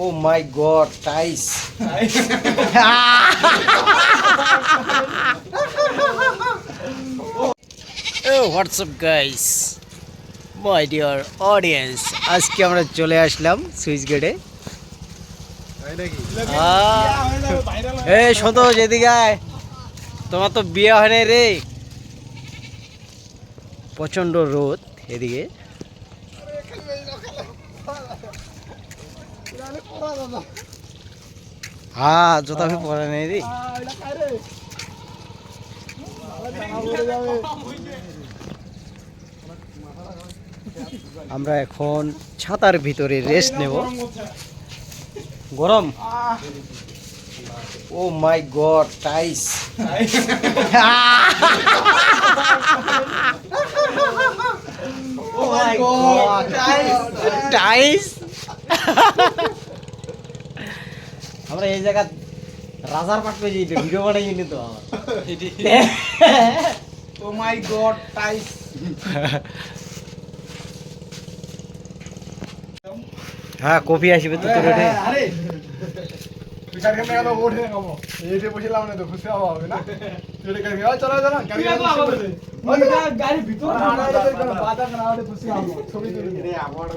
Oh my God, Thais. Oh, what's up, guys? My dear audience, আজকে আমরা চলে আসলাম switch গেটে। এই সন্তোষ এদিকে আয়, তোমার তো বিয়ে হয় নাই রে। প্রচন্ড রোদ এদিকে। হ্যাঁ জুতা ফি পরে নেই রে। আমরা এখন ছাতার ভিতরে রেস্ট নেব। গরম। ও মাই গড, টাইস। ও মাই গড, টাইস। আমরা এই জায়গা রাজার পাট পেয়ে যাই ভিডিও বানাই নি তো আমার। ও মাই গড, টাইস। হ্যাঁ কফি আসবে তো তোর রে। আরে পিছার কেমনে গেল ওঠে খাবো। এইতে বসিলাম না তো খুশি হবে না। তুই গাড়ি চলো চলো গাড়ি ভিতর বাধা না হলে খুশি হবো। ছবি তুলি রে আমার